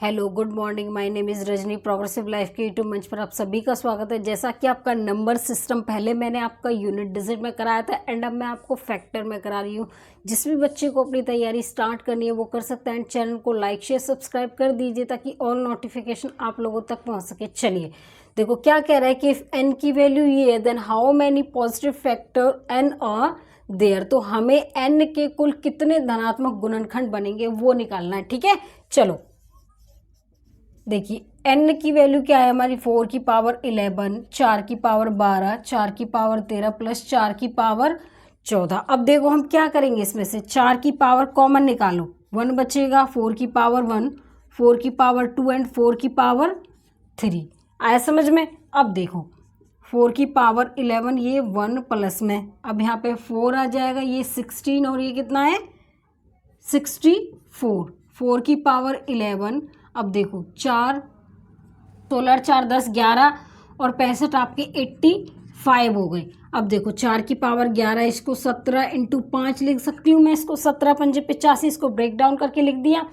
Hello good morning, my name is Rajni. Progressive life के YouTube मंच पर आप सभी का स्वागत है। जैसा कि आपका नंबर सिस्टम पहले मैंने आपका यूनिट डिजिट में कराया था एंड अब मैं आपको फैक्टर में करा रही हूँ। जिस भी बच्चे को अपनी तैयारी स्टार्ट करनी है वो कर सकता है एंड चैनल को लाइक शेयर सब्सक्राइब कर दीजिए ताकि ऑल नोटिफिकेशन आप लोगों तक पहुँच सके। चलिए देखो क्या कह रहा है कि इफ एन की वैल्यू ये है then how many positive factor n are there. तो हमें एन के कुल कितने धनात्मक गुणनखंड बनेंगे वो निकालना है। ठीक है, चलो देखिए n की वैल्यू क्या है हमारी 4 की पावर 11, 4 की पावर 12, 4 की पावर 13 प्लस 4 की पावर 14। अब देखो हम क्या करेंगे, इसमें से 4 की पावर कॉमन निकालो, 1 बचेगा, 4 की पावर 1, 4 की पावर 2 एंड 4 की पावर 3। आया समझ में। अब देखो 4 की पावर 11 ये 1 प्लस में, अब यहाँ पे 4 आ जाएगा, ये 16 और ये कितना है 64। 4 की पावर 11, अब देखो 4 16 4 10 11 और 65 आपके 85 हो गए। अब देखो 4 की पावर 11, इसको 17 इंटू 5 लिख सकती हूँ मैं, इसको 17 पंजे 85, इसको ब्रेक डाउन करके लिख दिया।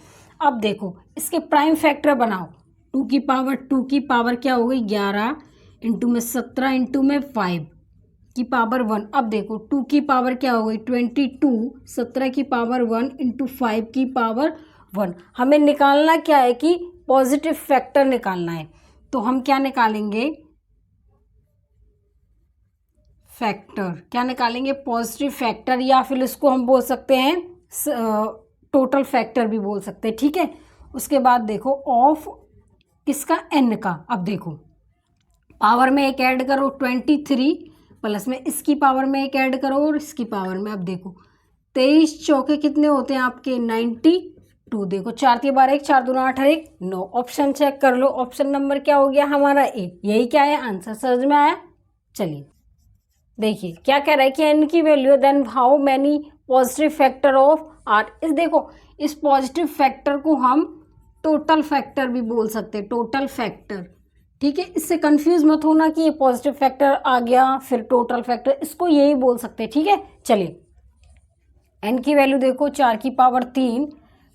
अब देखो इसके प्राइम फैक्टर बनाओ, 2 की पावर क्या हो गई 11 इंटू में 17 इंटू में 5 की पावर 1। अब देखो 2 की पावर क्या हो गई 22, 17 की पावर 1 इंटू 5 की पावर 1। हमें निकालना क्या है कि पॉजिटिव फैक्टर निकालना है, तो हम क्या निकालेंगे फैक्टर, क्या निकालेंगे पॉजिटिव फैक्टर, या फिर इसको हम बोल सकते हैं टोटल फैक्टर भी बोल सकते हैं। ठीक है, उसके बाद देखो ऑफ किसका एन का। अब देखो पावर में एक ऐड करो 23 प्लस में इसकी पावर में एक ऐड करो और इसकी पावर में। अब देखो 23 चौके कितने होते हैं आपके 92। देखो 4 के बार 1, 4 दूना 8 और 1 9। ऑप्शन चेक कर लो, ऑप्शन नंबर क्या हो गया हमारा ए। यही क्या है आंसर, समझ में आया। चलिए देखिए क्या कह रहा है कि एन की value then how many positive factor of are. इस देखो इस पॉजिटिव फैक्टर को हम टोटल फैक्टर भी बोल सकते हैं, टोटल फैक्टर। ठीक है, इससे कंफ्यूज मत होना कि ये पॉजिटिव फैक्टर आ गया फिर टोटल फैक्टर, इसको यही बोल सकते हैं। ठीक है, चलिए एन की वैल्यू देखो 4 की पावर 3,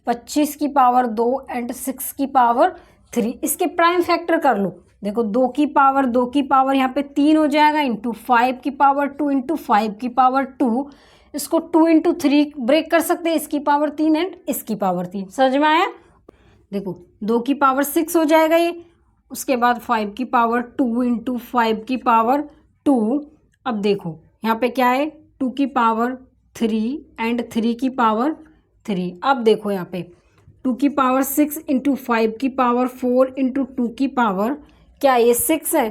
25 की पावर 2 एंड 6 की पावर 3। इसके प्राइम फैक्टर कर लो, देखो 2 की पावर यहाँ पे 3 हो जाएगा इंटू 5 की पावर 2 इंटू 5 की पावर 2। इसको 2 इंटू 3 ब्रेक कर सकते हैं, इसकी पावर 3 एंड इसकी पावर 3। समझ में आया। देखो 2 की पावर 6 हो जाएगा ये, उसके बाद 5 की पावर 2 इंटू 5 की पावर 2। अब देखो यहाँ पे क्या है 2 की पावर 3 एंड 3 की पावर 3। अब देखो यहाँ पे 2 की पावर 6 इंटू 5 की पावर 4 इंटू 2 की पावर क्या ये 6 है,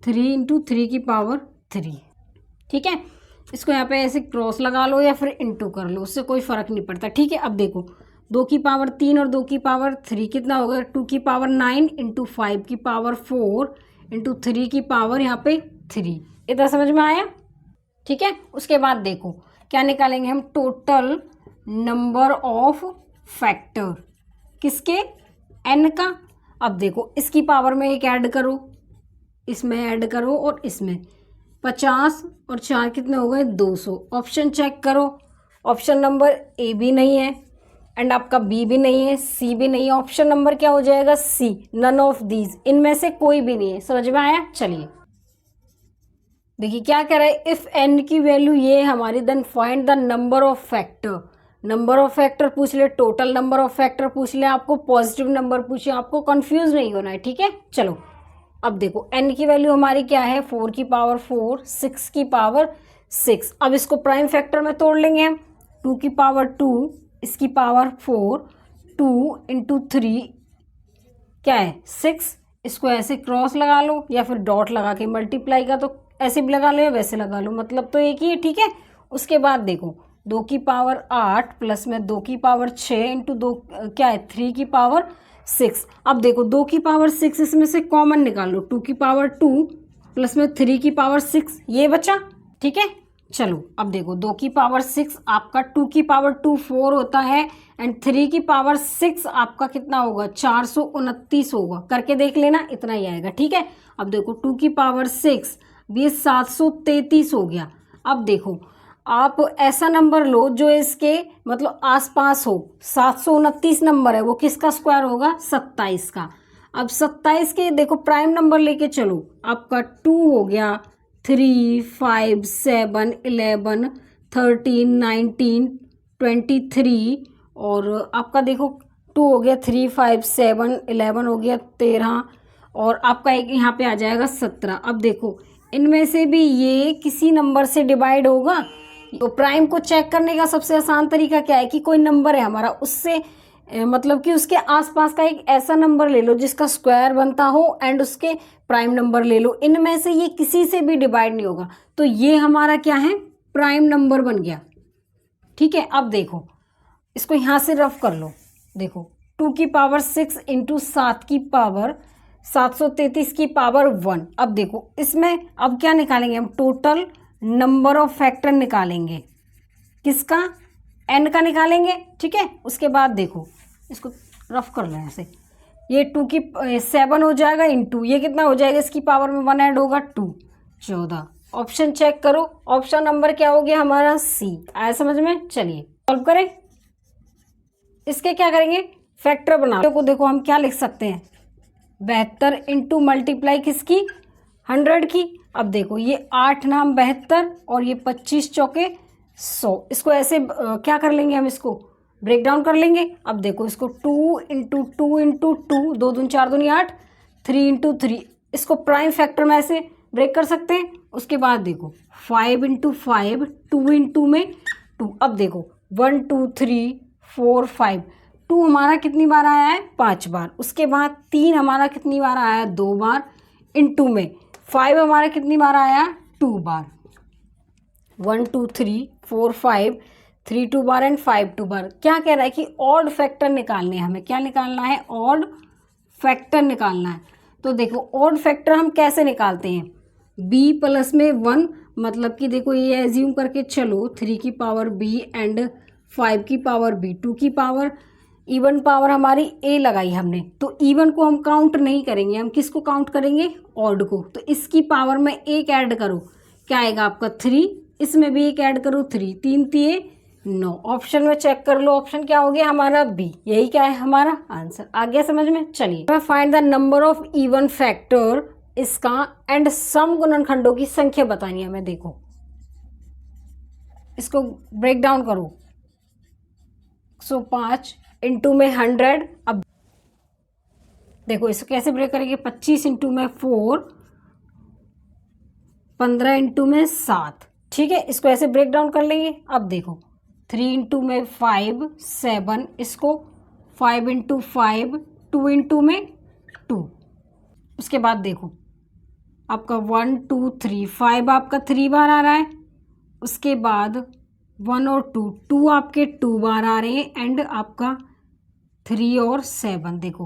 3 इंटू 3 की पावर 3। ठीक है, इसको यहाँ पे ऐसे क्रॉस लगा लो या फिर इंटू कर लो, उससे कोई फर्क नहीं पड़ता। ठीक है, अब देखो 2 की पावर 3 और 2 की पावर 3 कितना होगा 2 की पावर 9 इंटू 5 की पावर 4 इंटू 3 की पावर यहाँ पे 3। इतना समझ में आया। ठीक है, उसके बाद देखो क्या निकालेंगे हम टोटल नंबर ऑफ फैक्टर किसके एन का। अब देखो इसकी पावर में एक ऐड करो, इसमें ऐड करो और इसमें 50 और 4 कितने हो गए 200। ऑप्शन चेक करो, ऑप्शन नंबर ए भी नहीं है एंड आपका बी भी नहीं है, सी भी नहीं है। ऑप्शन नंबर क्या हो जाएगा सी, नन ऑफ दीज, इनमें से कोई भी नहीं है। समझ में आया। चलिए देखिए क्या कह रहा है इफ एन की वैल्यू ये है हमारी then find the number of factor. Number of factor पूछ ले, टोटल नंबर ऑफ फैक्टर पूछ ले, आपको पॉजिटिव नंबर पूछे, आपको कंफ्यूज नहीं होना है। ठीक है, चलो अब देखो एन की वैल्यू हमारी क्या है 4 की पावर 4, 6 की पावर 6। अब इसको प्राइम फैक्टर में तोड़ लेंगे हम, 2 की पावर 2, इसकी पावर 4, 2 इंटू 3 क्या है 6। इसको ऐसे क्रॉस लगा लो या फिर डॉट लगा के मल्टीप्लाई का तो ऐसे भी लगा लो या वैसे लगा लो, मतलब तो एक ही है। ठीक है, उसके बाद देखो 2 की पावर 8 प्लस में 2 की पावर 6 इंटू 2 क्या है 3 की पावर 6। अब देखो 2 की पावर 6 इसमें से कॉमन निकाल लो, 2 की पावर 2 प्लस में 3 की पावर 6 ये बचा। ठीक है, चलो अब देखो 2 की पावर 6 आपका 2 की पावर 2 4 होता है एंड 3 की पावर 6 आपका कितना होगा 429 होगा। करके देख लेना, इतना ही आएगा। ठीक है, अब देखो 2 की पावर 6 ये 733 हो गया। अब देखो आप ऐसा नंबर लो जो इसके मतलब आसपास हो। 729 नंबर है, वो किसका स्क्वायर होगा? 27 का। अब 27 के देखो प्राइम नंबर लेके चलो, आपका 2 हो गया, 3, 5, 7, 11, 13, 19, 23 और आपका देखो 2 हो गया, 3, 5, 7, 11 हो गया 13 और आपका एक यहाँ पे आ जाएगा 17। अब देखो इनमें से भी ये किसी नंबर से डिवाइड होगा। तो प्राइम को चेक करने का सबसे आसान तरीका क्या है कि कोई नंबर है हमारा, उससे मतलब कि उसके आसपास का एक ऐसा नंबर ले लो जिसका स्क्वायर बनता हो एंड उसके प्राइम नंबर ले लो। इनमें से ये किसी से भी डिवाइड नहीं होगा, तो ये हमारा क्या है? प्राइम नंबर बन गया। ठीक है, अब देखो इसको यहाँ से रफ कर लो। देखो 2 की पावर 6 इंटू 7 की पावर 733 की पावर 1। अब देखो इसमें अब क्या निकालेंगे हम? टोटल नंबर ऑफ फैक्टर निकालेंगे। किसका? एन का निकालेंगे। ठीक है, उसके बाद देखो इसको रफ कर लो ऐसे। ये 2 की 7 हो जाएगा इंटू ये कितना हो जाएगा? इसकी पावर में 1 ऐड होगा 2, 14। ऑप्शन चेक करो, ऑप्शन नंबर क्या हो गया हमारा? सी। आया समझ में? चलिए सॉल्व करें। इसके क्या करेंगे? फैक्टर बना को देखो हम क्या लिख सकते हैं? 72 इंटू मल्टीप्लाई किसकी? 100 की। अब देखो ये 8 नाम 72 और ये 25 चौके 100। इसको ऐसे क्या कर लेंगे हम? इसको ब्रेक डाउन कर लेंगे। अब देखो इसको 2 इंटू 2 इंटू 2, 2 दूनी 4 दूनी 8, 3 इंटू 3। इसको प्राइम फैक्टर में ऐसे ब्रेक कर सकते हैं। उसके बाद देखो 5 इंटू 5, 2 इंटू में 2। अब देखो 1 2 3 4 5, 2 हमारा कितनी बार आया है? 5 बार। उसके बाद 3 हमारा कितनी बार आया है? 2 बार। इंटू में 5 हमारा कितनी बार आया? 2 बार। 1 2 3 4 5, 3 2 बार एंड 5 2 बार। क्या कह रहा है कि ऑड फैक्टर निकालने हैं हमें। क्या निकालना है? ऑड फैक्टर निकालना है। तो देखो ऑड फैक्टर हम कैसे निकालते हैं? b प्लस में 1, मतलब कि देखो ये एज्यूम करके चलो 3 की पावर b एंड 5 की पावर b, 2 की पावर इवन पावर हमारी a लगाई हमने, तो इवन को हम काउंट नहीं करेंगे। हम किसको काउंट करेंगे? ऑड को। तो इसकी पावर में एक ऐड करो, क्या आएगा आपका? 3। इसमें भी एक ऐड करो 3, 3 3 9। ऑप्शन में चेक कर लो, ऑप्शन क्या हो गया हमारा? बी। यही क्या है हमारा आंसर। आ गया समझ में? चलिए find the number of even factor इसका एंड सम गुणनखंडों की संख्या बतानी है हमें। देखो इसको ब्रेक डाउन करो। 105 इंटू में 100। अब देखो इसको कैसे ब्रेक करेंगे? 25 इंटू में 4, 15 इंटू में 7। ठीक है, इसको ऐसे ब्रेक डाउन कर लेंगे। अब देखो 3 इंटू में 5 7, इसको 5 इंटू 5, 2 इंटू में 2। उसके बाद देखो आपका 1 2 3, 5 आपका 3 बार आ रहा है। उसके बाद 1 और 2, 2 आपके 2 बार आ रहे हैं एंड आपका 3 और 7। देखो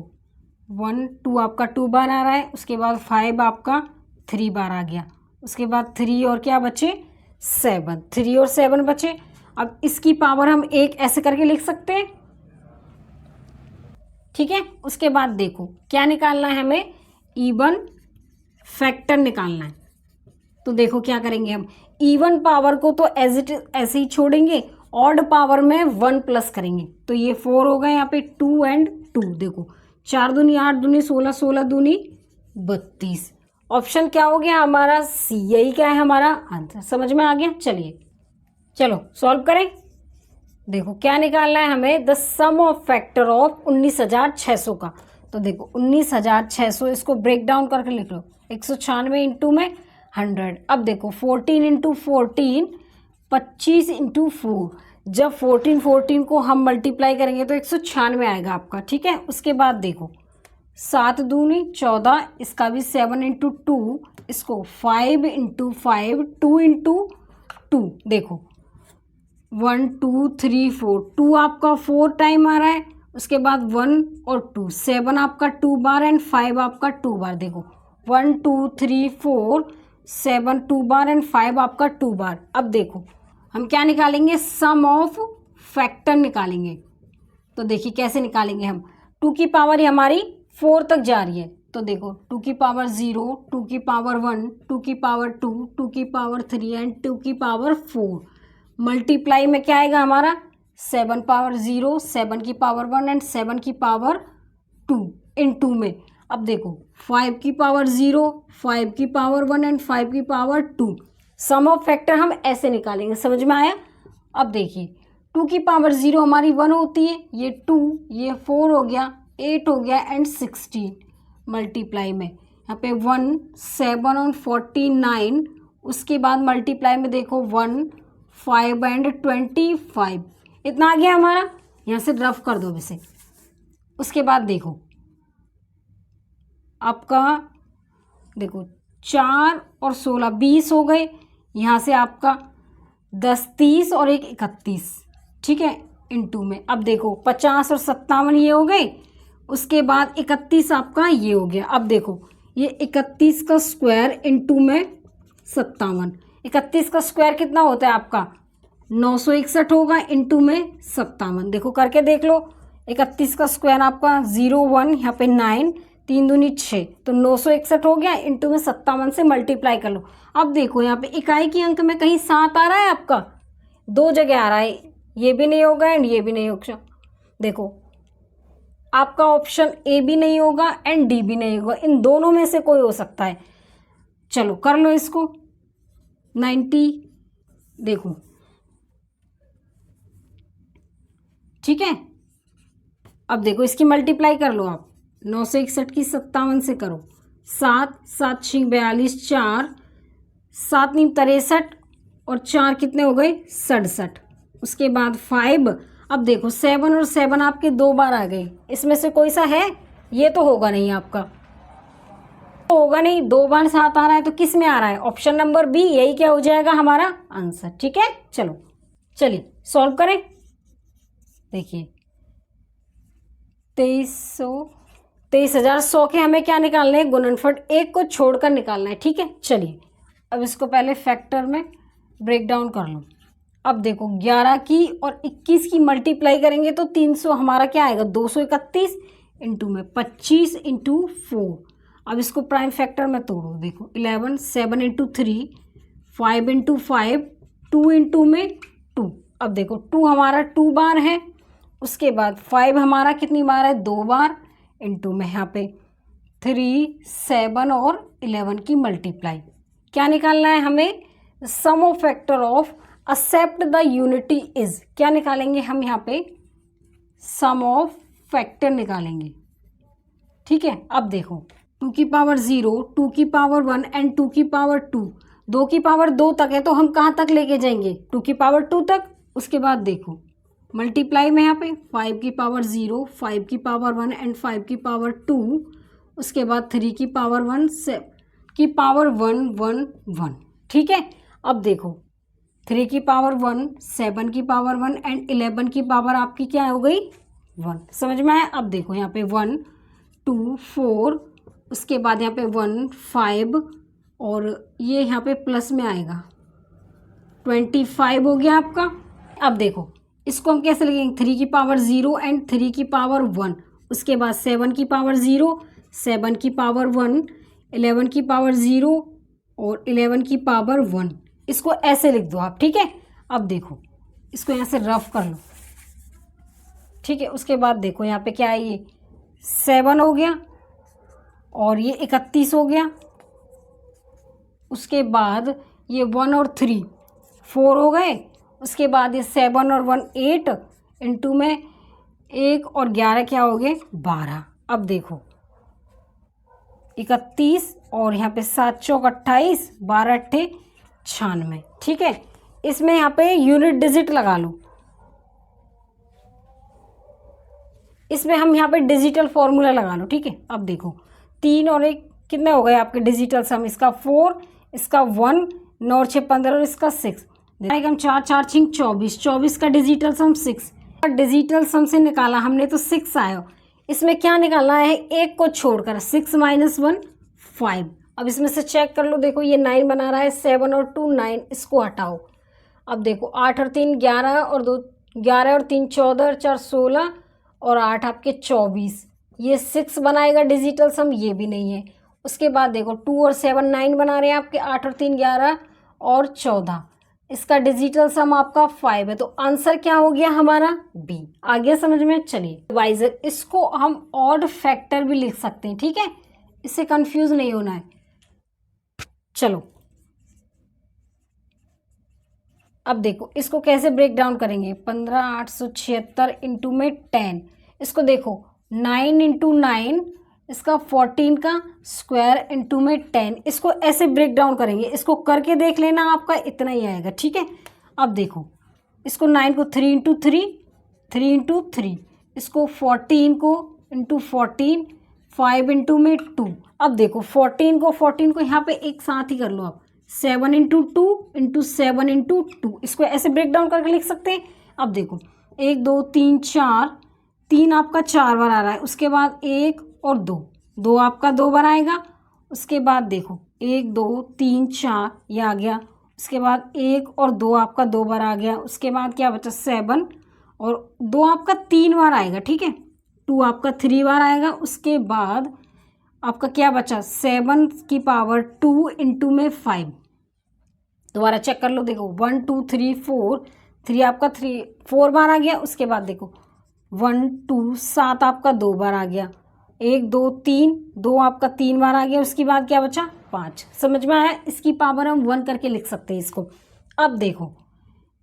1 2 आपका 2 बार आ रहा है। उसके बाद 5 आपका 3 बार आ गया। उसके बाद 3 और क्या बचे? 7। 3 और 7 बचे। अब इसकी पावर हम एक ऐसे करके लिख सकते हैं। ठीक है, उसके बाद देखो क्या निकालना है हमें? इवन फैक्टर निकालना है। तो देखो क्या करेंगे हम? इवन पावर को तो एज इट ऐसे ही छोड़ेंगे, ऑड पावर में 1 प्लस करेंगे। तो ये 4 हो गए यहाँ पे, 2 एंड 2। देखो 4 दूनी 8 दूनी 16, 16 दूनी 32। ऑप्शन क्या हो गया हमारा? सी। यही क्या है हमारा आंसर। समझ में आ गया? चलिए चलो सॉल्व करें। देखो क्या निकालना है हमें? The sum of factor of 19,600 का। तो देखो 19,600, इसको ब्रेक डाउन करके लिख लो। 196 इंटू में 100। अब देखो 14 इंटू 14, 25 इंटू 4। जब 14 को हम मल्टीप्लाई करेंगे तो 196 आएगा आपका। ठीक है, उसके बाद देखो 7 दूनी 14, इसका भी 7 इंटू 2, इसको 5 इंटू 5, 2 इंटू 2। देखो 1 2 3 4, 2 आपका 4 टाइम आ रहा है। उसके बाद 1 और 2, 7 आपका 2 बार एंड 5 आपका 2 बार। देखो 1 2 3 4, 7 2 बार एंड 5 आपका 2 बार। अब देखो हम क्या निकालेंगे? सम ऑफ फैक्टर निकालेंगे। तो देखिए कैसे निकालेंगे हम? 2 की पावर हमारी 4 तक जा रही है, तो देखो 2 की पावर 0, 2 की पावर 1, 2 की पावर 2, 2 की पावर 3 एंड 2 की पावर 4। मल्टीप्लाई में क्या आएगा हमारा 7 पावर 0, 7 की पावर 1 एंड 7 की पावर 2 इन 2 में। अब देखो 5 की पावर 0, 5 की पावर 1 एंड 5 की पावर 2। सम ऑफ फैक्टर हम ऐसे निकालेंगे, समझ में आया। अब देखिए 2 की पावर 0 हमारी 1 होती है, ये 2, ये 4 हो गया, 8 हो गया एंड 16। मल्टीप्लाई में यहाँ पे 1, 7 और 49। उसके बाद मल्टीप्लाई में देखो 1, 5 एंड 25। इतना आ गया हमारा, यहाँ से रफ कर दो वैसे। उसके बाद देखो आपका देखो 4 और 16 20 हो गए। यहाँ से आपका 10 30 और 1 31, ठीक है, इनटू में। अब देखो 50 और 57 ये हो गए। उसके बाद 31 आपका ये हो गया। अब देखो ये 31 का स्क्वायर इनटू में 57। 31 का स्क्वायर कितना होता है आपका 961 होगा, इनटू में 57। देखो करके देख लो। 31 का स्क्वायर आपका 0 1 यहाँ पे 9, 3 दूनी 6, तो 961 हो गया, इनटू में 57 से मल्टीप्लाई कर लो। अब देखो यहाँ पे इकाई की अंक में कहीं 7 आ रहा है आपका, 2 जगह आ रहा है, ये भी नहीं होगा एंड ये भी नहीं होगा। देखो आपका ऑप्शन ए भी नहीं होगा एंड डी भी नहीं होगा, इन दोनों में से कोई हो सकता है। चलो कर लो इसको। 90 देखो, ठीक है। अब देखो इसकी मल्टीप्लाई कर लो आप, 961 की 57 से करो। 7 7 6 42, 4 7 9 63 और 4 कितने हो गए 67। उसके बाद 5। अब देखो 7 और 7 आपके 2 बार आ गए, इसमें से कोई सा है, ये तो होगा नहीं आपका, तो होगा नहीं। 2 बार 7 आ रहा है तो किस में आ रहा है, ऑप्शन नंबर बी, यही क्या हो जाएगा हमारा आंसर, ठीक है। चलो चलिए सॉल्व करें। देखिए 23,100 के हमें क्या निकालना है, गुणनफल 1 को छोड़कर निकालना है, ठीक है। चलिए अब इसको पहले फैक्टर में ब्रेक डाउन कर लो। अब देखो 11 की और 21 की मल्टीप्लाई करेंगे तो 300 हमारा क्या आएगा 231 इंटू में 25 इंटू 4। अब इसको प्राइम फैक्टर में तोड़ो। देखो 11 7 इंटू 3, 5 इंटू 5, 2 इंटू में 2। अब देखो 2 हमारा 2 बार है। उसके बाद 5 हमारा कितनी बार है 2 बार, इंटू में यहाँ पे 3 7 और 11 की मल्टीप्लाई। क्या निकालना है हमें, sum of factor of except the unity is. क्या निकालेंगे हम यहाँ पे, सम ऑफ फैक्टर निकालेंगे, ठीक है। अब देखो 2 की पावर 0, 2 की पावर 1 एंड 2 की पावर 2। 2 की पावर 2 तक है तो हम कहाँ तक लेके जाएंगे 2 की पावर 2 तक। उसके बाद देखो मल्टीप्लाई में यहाँ पे 5 की पावर 0, 5 की पावर 1 एंड 5 की पावर 2। उसके बाद 3 की पावर 1, 7 की पावर 1 1 1, ठीक है। अब देखो 3 की पावर 1, 7 की पावर 1 एंड 11 की पावर आपकी क्या हो गई 1, समझ में आया। अब देखो यहाँ पे 1 2 4, उसके बाद यहाँ पे 1 5 और ये यहाँ पे प्लस में आएगा 25 हो गया आपका। अब देखो इसको हम कैसे लिखेंगे, 3 की पावर 0 एंड 3 की पावर 1। उसके बाद 7 की पावर 0, 7 की पावर 1, 11 की पावर 0 और 11 की पावर 1। इसको ऐसे लिख दो आप, ठीक है। अब देखो इसको यहाँ से रफ कर लो, ठीक है। उसके बाद देखो यहाँ पे क्या है, ये 7 हो गया और ये 31 हो गया। उसके बाद ये 1 और 3 4 हो गए। उसके बाद ये 7 और 1 8, इंटू में 1 और 11 क्या हो गए 12। अब देखो 31 और यहाँ पे 7 चौक 28, 12 अट्ठे 96, ठीक है। इसमें यहाँ पे यूनिट डिजिट लगा लो। इसमें हम यहाँ पे डिजिटल फॉर्मूला लगा लो, ठीक है। अब देखो 3 और 1 कितने हो गए आपके डिजिटल सम, इसका 4, इसका 1, 9 और 6 15 और इसका 6। हम 4 4 6 24, 24 का डिजिटल सम 6। डिजिटल सम से निकाला हमने तो 6 आया। इसमें क्या निकालना है, 1 को छोड़कर 6 - 1 5। अब इसमें से चेक कर लो, देखो ये 9 बना रहा है, 7 और 2 9, इसको हटाओ। अब देखो 8 और 3 11 और 2 11 और 3 14 और 4 16 और 8 आपके 24। ये 6 बनाएगा डिजिटल सम, ये भी नहीं है। उसके बाद देखो 2 और 7 9 बना रहे हैं आपके, 8 और 3 11 और 14। इसका डिजिटल सम आपका 5 है, तो आंसर क्या हो गया हमारा बी। आ गया समझ में। चलिए डिवाइजर, इसको हम ऑड फैक्टर भी लिख सकते हैं, ठीक है, इससे कंफ्यूज नहीं होना है। चलो अब देखो इसको कैसे ब्रेक डाउन करेंगे। 15,876 इंटू में 10, इसको देखो 9 इंटू 9, इसका 14 का स्क्वायर इंटू में 10, इसको ऐसे ब्रेक डाउन करेंगे। इसको करके देख लेना, आपका इतना ही आएगा, ठीक है। अब देखो इसको 9 को 3 इंटू 3, 3 इंटू 3, इसको 14 को इंटू 14, 5 इंटू में 2। अब देखो 14 को यहाँ पे एक साथ ही कर लो आप, 7 इंटू 2 इंटू 7 इंटू 2, इसको ऐसे ब्रेक डाउन करके लिख सकते हैं। अब देखो 1 2 3 4, 3 आपका 4 बार आ रहा है, उसके बाद 1 और 2, 2 आपका 2 बार आएगा। उसके बाद देखो 1 2 3 4 ये आ गया, उसके बाद 1 और 2 आपका 2 बार आ गया। उसके बाद क्या बचा 7 और 2 आपका 3 बार आएगा, ठीक है, 2 आपका 3 बार आएगा। उसके बाद आपका क्या बचा 7 की पावर 2 इंटू में 5। दोबारा चेक कर लो, देखो 1 2 3 4, 3 आपका 4 बार आ गया। उसके बाद देखो 1 2 7 आपका 2 बार आ गया, 1 2 3, 2 आपका 3 बार आ गया। उसके बाद क्या बचा 5। समझ में आया। इसकी पावर हम 1 करके लिख सकते हैं इसको। अब देखो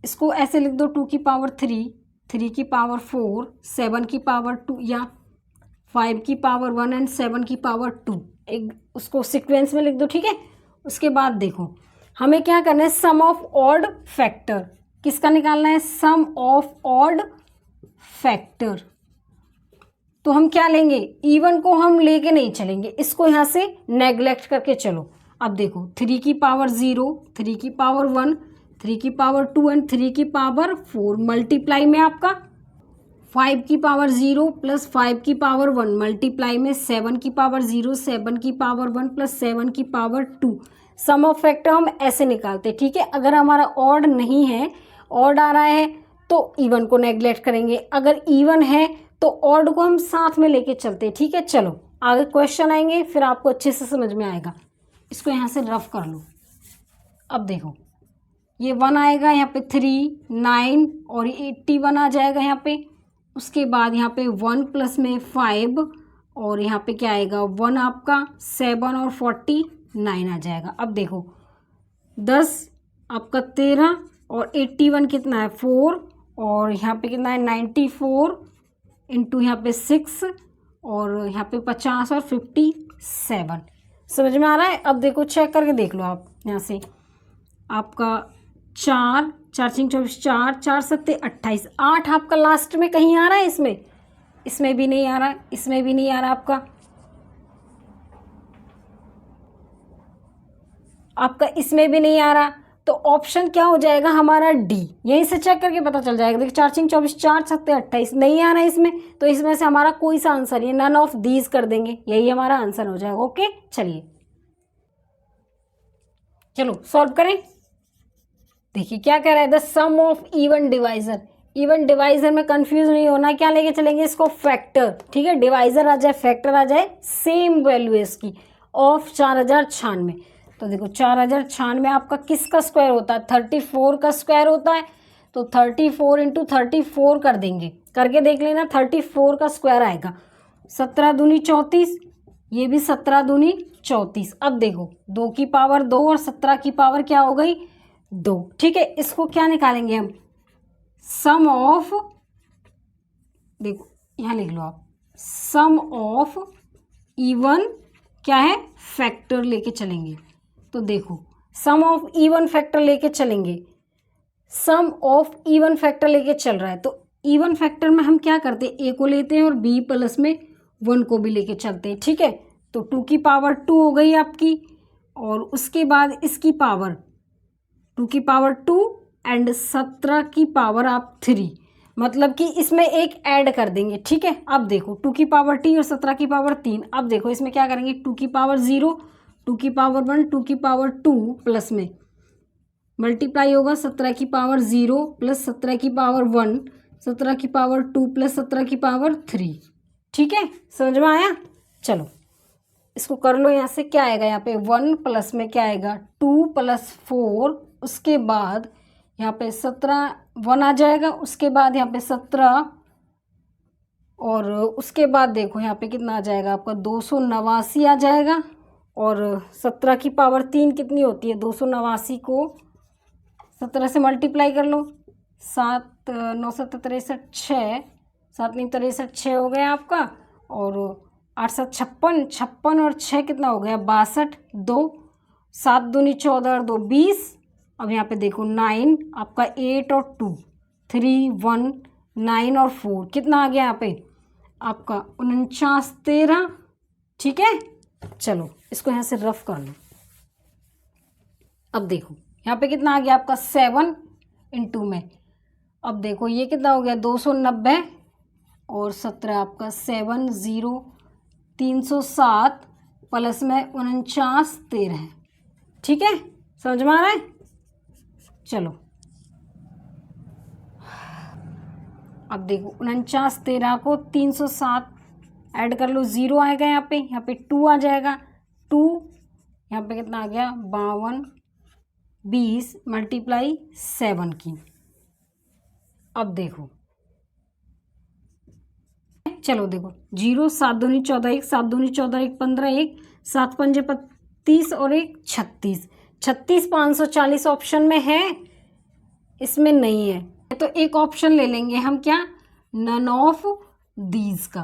इसको ऐसे लिख दो 2 की पावर 3, 3 की पावर 4, 7 की पावर 2 या 5 की पावर 1 एंड 7 की पावर 2, एक उसको सीक्वेंस में लिख दो, ठीक है। उसके बाद देखो हमें क्या करना है, सम ऑफ ऑड फैक्टर। किसका निकालना है, सम ऑफ ऑड फैक्टर। तो हम क्या लेंगे, इवन को हम लेके नहीं चलेंगे, इसको यहाँ से नेग्लेक्ट करके चलो। अब देखो 3 की पावर 0, 3 की पावर 1, 3 की पावर 2 एंड 3 की पावर 4, मल्टीप्लाई में आपका 5 की पावर 0 प्लस 5 की पावर 1, मल्टीप्लाई में 7 की पावर 0, 7 की पावर 1 प्लस 7 की पावर 2। सम ऑफ फैक्टर हम ऐसे निकालते, ठीक है। अगर हमारा ऑड नहीं है, ऑड आ रहा है तो इवन को नेग्लेक्ट करेंगे, अगर इवन है तो ऑड को हम साथ में लेके चलते हैं, ठीक है। चलो आगे क्वेश्चन आएंगे, फिर आपको अच्छे से समझ में आएगा। इसको यहाँ से रफ कर लो। अब देखो ये 1 आएगा, यहाँ पे 3 9 और 81 आ जाएगा यहाँ पे। उसके बाद यहाँ पे 1 प्लस में 5 और यहाँ पे क्या आएगा 1 आपका 7 और 49 आ जाएगा। अब देखो 10 आपका 13 और 81 कितना है 4 और यहाँ पे कितना है 94 इंटू यहाँ पे 6 और यहाँ पे 50 और 57। समझ में आ रहा है। अब देखो चेक करके देख लो आप, यहाँ से आपका 4 4 5 24, 4 4 7 28, 8 आपका लास्ट में कहीं आ रहा है, इसमें भी नहीं आ रहा, इसमें भी नहीं आ रहा आपका इसमें भी नहीं आ रहा। तो ऑप्शन क्या हो जाएगा हमारा डी। यहीं से चेक करके पता चल जाएगा। देखिए 4 5 24, 4 7 28 नहीं आ रहा है इसमें, तो इसमें से हमारा कोई सा आंसर नहीं, नन ऑफ दीज कर देंगे, यही हमारा आंसर हो जाएगा। ओके चलिए चलो सॉल्व करें। देखिए क्या कह रहा है, the sum of even divisor. Even divisor में कंफ्यूज नहीं होना, क्या लेके चलेंगे इसको फैक्टर, ठीक है। डिवाइजर आ जाए फैक्टर आ जाए, सेम वैल्यू है इसकी, ऑफ 4096। तो देखो 4096 आपका किसका स्क्वायर होता है, 34 का स्क्वायर होता है। तो 34 इंटू 34 कर देंगे, करके देख लेना 34 का स्क्वायर आएगा। 17 दूनी 34, ये भी 17 दूनी 34। अब देखो 2 की पावर 2 और 17 की पावर क्या हो गई 2, ठीक है। इसको क्या निकालेंगे हम, सम ऑफ, देखो यहाँ लिख लो आप, सम ऑफ इवन क्या है फैक्टर लेके चलेंगे। तो देखो सम ऑफ इवन फैक्टर लेके चलेंगे, सम ऑफ इवन फैक्टर लेके चल रहा है। तो इवन फैक्टर में हम क्या करते हैं, ए को लेते हैं और बी प्लस में 1 को भी लेके चलते हैं, ठीक है। तो 2 की पावर 2 हो गई आपकी, और उसके बाद इसकी पावर 2 की पावर 2 एंड 17 की पावर आप 3, मतलब कि इसमें एक ऐड कर देंगे, ठीक है। अब देखो 2 की पावर t और 17 की पावर 3। अब देखो इसमें क्या करेंगे, 2 की पावर 0, 2 की पावर 1, 2 की पावर 2 प्लस में मल्टीप्लाई होगा 17 की पावर 0 प्लस 17 की पावर 1, 17 की पावर 2 प्लस 17 की पावर 3, ठीक है। समझ में आया। चलो इसको कर लो, यहाँ से क्या आएगा, यहाँ पे 1 प्लस में क्या आएगा 2 प्लस 4, उसके बाद यहाँ पे 17 1 आ जाएगा, उसके बाद यहाँ पे 17 और उसके बाद देखो यहाँ पे कितना आ जाएगा आपका 289 आ जाएगा। और 17 की पावर 3 कितनी होती है, 289 को 17 से मल्टीप्लाई कर लो, 7 9 7 63 6, 7 9 63 6 हो गया आपका। और 8 7 56, 56 और 6 कितना हो गया 62, 2 7 दूनी 14 और 2 20। अब यहाँ पे देखो 9 आपका 8 और 2 3 1 9 और 4 कितना आ गया यहाँ पे आपका 49 13। ठीक है, चलो इसको यहाँ से रफ कर लो। अब देखो यहाँ पे कितना आ गया आपका 7 इंटू में, अब देखो ये कितना हो गया 290 और 17 आपका 7 0 307 प्लस में 49 13। ठीक है, समझ में आ रहा है। चलो अब देखो 49 13 को 307 ऐड कर लो, 0 आएगा यहाँ पे 2 आ जाएगा, 2 यहाँ पे कितना आ गया 52 20 मल्टीप्लाई 7 की। अब देखो चलो देखो 0 7 दूनी 14 1 7 दूनी 14 1 15 1 7 पंजे 32 और 1 36, 36 540 ऑप्शन में है, इसमें नहीं है तो एक ऑप्शन ले लेंगे हम, क्या नन ऑफ दीज का।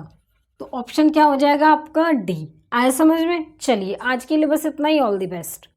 तो ऑप्शन क्या हो जाएगा आपका डी। आया समझ में। चलिए आज के लिए बस इतना ही। All the best.